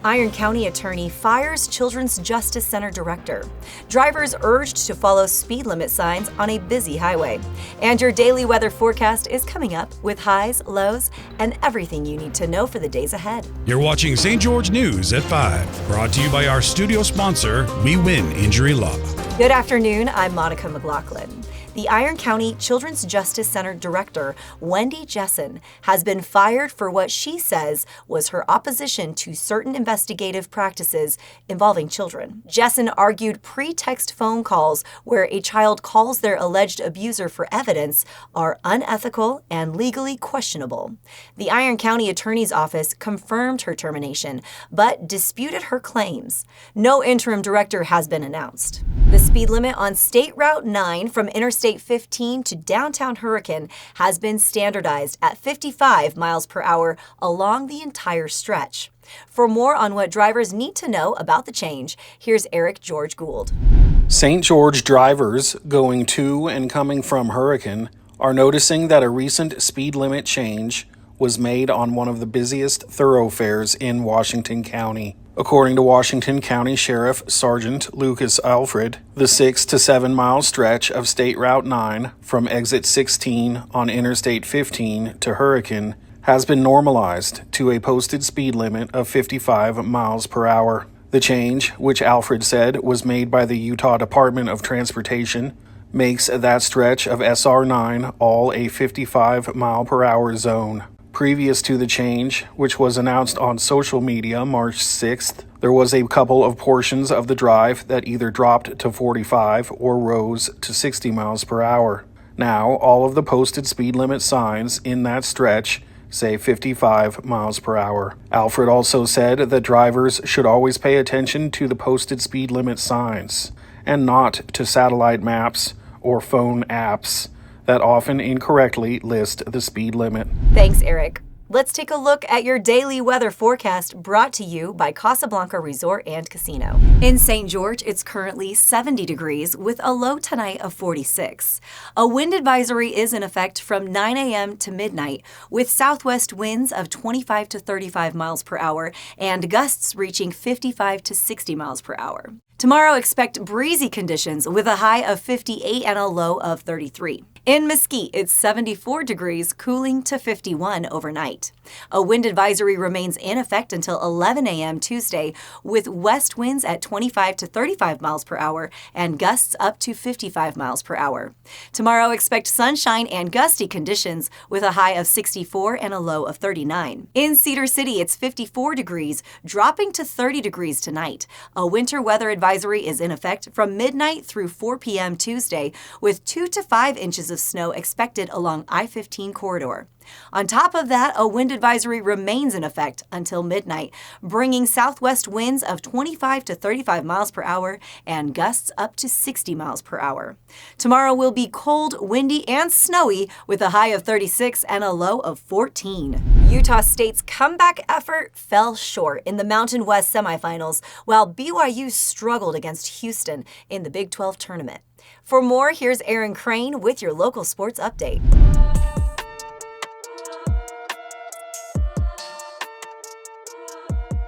Iron County attorney fires Children's Justice Center director. Drivers urged to follow speed limit signs on a busy highway. And your daily weather forecast is coming up with highs, lows, and everything you need to know for the days ahead. You're watching St. George News at 5, brought to you by our studio sponsor, We Win Injury Law. Good afternoon, I'm Monica McLaughlin. The Iron County Children's Justice Center director, Wendy Jessen, has been fired for what she says was her opposition to certain investigative practices involving children. Jessen argued pretext phone calls where a child calls their alleged abuser for evidence are unethical and legally questionable. The Iron County Attorney's Office confirmed her termination, but disputed her claims. No interim director has been announced. The speed limit on State Route 9 from Interstate 15 to downtown Hurricane has been standardized at 55 miles per hour along the entire stretch. For more on what drivers need to know about the change, here's Eric George Gould. St. George drivers going to and coming from Hurricane are noticing that a recent speed limit change was made on one of the busiest thoroughfares in Washington County. According to Washington County Sheriff Sergeant Lucas Alfred, the 6 to 7 mile stretch of State Route 9 from exit 16 on Interstate 15 to Hurricane has been normalized to a posted speed limit of 55 miles per hour. The change, which Alfred said was made by the Utah Department of Transportation, makes that stretch of SR 9 all a 55 mile per hour zone. Previous to the change, which was announced on social media March 6th, there was a couple of portions of the drive that either dropped to 45 or rose to 60 miles per hour. Now, all of the posted speed limit signs in that stretch say 55 miles per hour. Alfred also said that drivers should always pay attention to the posted speed limit signs and not to satellite maps or phone apps that often incorrectly list the speed limit. Thanks, Eric. Let's take a look at your daily weather forecast brought to you by Casablanca Resort and Casino. In St. George, it's currently 70 degrees with a low tonight of 46. A wind advisory is in effect from 9 a.m. to midnight with southwest winds of 25 to 35 miles per hour and gusts reaching 55 to 60 miles per hour. Tomorrow, expect breezy conditions with a high of 58 and a low of 33. In Mesquite, it's 74 degrees, cooling to 51 overnight. A wind advisory remains in effect until 11 a.m. Tuesday, with west winds at 25 to 35 miles per hour and gusts up to 55 miles per hour. Tomorrow, expect sunshine and gusty conditions with a high of 64 and a low of 39. In Cedar City, it's 54 degrees, dropping to 30 degrees tonight. A winter weather advisory is in effect from midnight through 4 p.m. Tuesday, with 2 to 5 inches of snow expected along I-15 corridor. On top of that, a wind advisory remains in effect until midnight, bringing southwest winds of 25 to 35 miles per hour and gusts up to 60 miles per hour. Tomorrow will be cold, windy, and snowy with a high of 36 and a low of 14. Utah State's comeback effort fell short in the Mountain West semifinals, while BYU struggled against Houston in the Big 12 tournament. For more, here's Aaron Crane with your local sports update.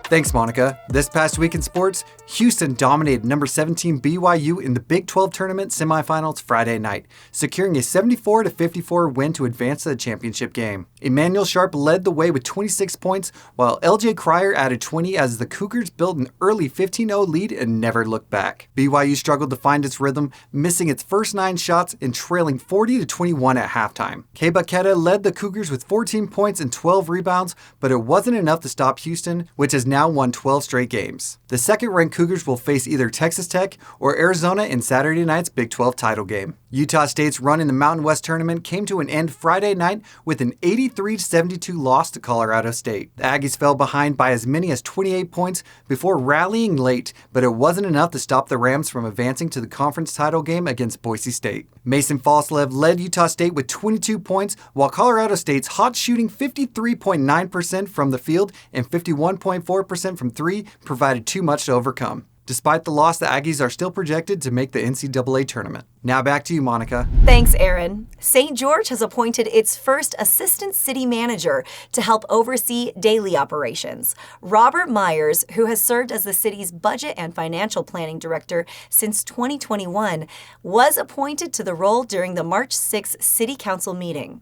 Thanks, Monica. This past week in sports, Houston dominated number 17 BYU in the Big 12 tournament semifinals Friday night, securing a 74-54 win to advance to the championship game. Emmanuel Sharp led the way with 26 points, while LJ Cryer added 20 as the Cougars built an early 15-0 lead and never looked back. BYU struggled to find its rhythm, missing its first 9 shots and trailing 40-21 at halftime. Kay Bucketta led the Cougars with 14 points and 12 rebounds, but it wasn't enough to stop Houston, which has now won 12 straight games. The second-ranked Cougars will face either Texas Tech or Arizona in Saturday night's Big 12 title game. Utah State's run in the Mountain West tournament came to an end Friday night with an 83-72 loss to Colorado State. The Aggies fell behind by as many as 28 points before rallying late, but it wasn't enough to stop the Rams from advancing to the conference title game against Boise State. Mason Foslev led Utah State with 22 points, while Colorado State's hot shooting 53.9% from the field and 51.4% from three provided too much to overcome. Despite the loss, the Aggies are still projected to make the NCAA tournament. Now back to you, Monica. Thanks, Aaron. St. George has appointed its first assistant city manager to help oversee daily operations. Robert Myers, who has served as the city's budget and financial planning director since 2021, was appointed to the role during the March 6 City Council meeting.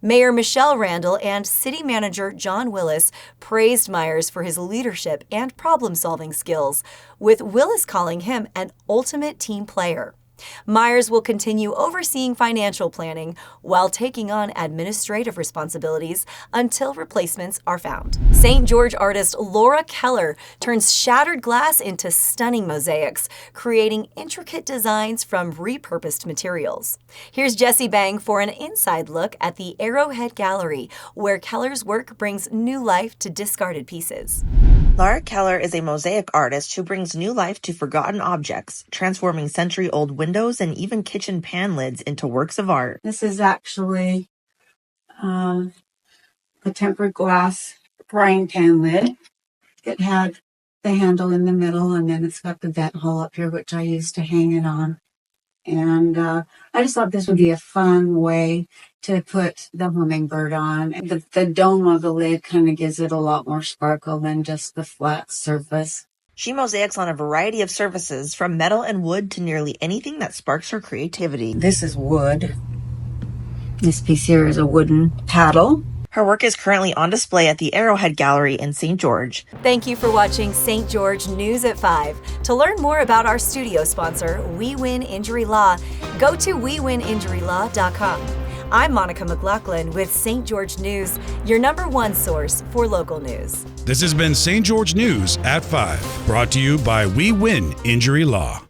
Mayor Michelle Randall and City Manager John Willis praised Myers for his leadership and problem-solving skills, with Willis calling him an ultimate team player. Myers will continue overseeing financial planning while taking on administrative responsibilities until replacements are found. St. George artist Laura Keller turns shattered glass into stunning mosaics, creating intricate designs from repurposed materials. Here's Jesse Bang for an inside look at the Arrowhead Gallery, where Keller's work brings new life to discarded pieces. Laura Keller is a mosaic artist who brings new life to forgotten objects, transforming century-old windows and even kitchen pan lids into works of art. This is actually a tempered glass frying pan lid. It had the handle in the middle, and then it's got the vent hole up here, which I used to hang it on. And I just thought this would be a fun way to put the hummingbird on. The dome of the lid kind of gives it a lot more sparkle than just the flat surface. She mosaics on a variety of surfaces, from metal and wood to nearly anything that sparks her creativity. This is wood. This piece here is a wooden paddle. Her work is currently on display at the Arrowhead Gallery in St. George. Thank you for watching St. George News at 5. To learn more about our studio sponsor, We Win Injury Law, go to WeWinInjuryLaw.com. I'm Monica McLaughlin with St. George News, your #1 source for local news. This has been St. George News at 5, brought to you by We Win Injury Law.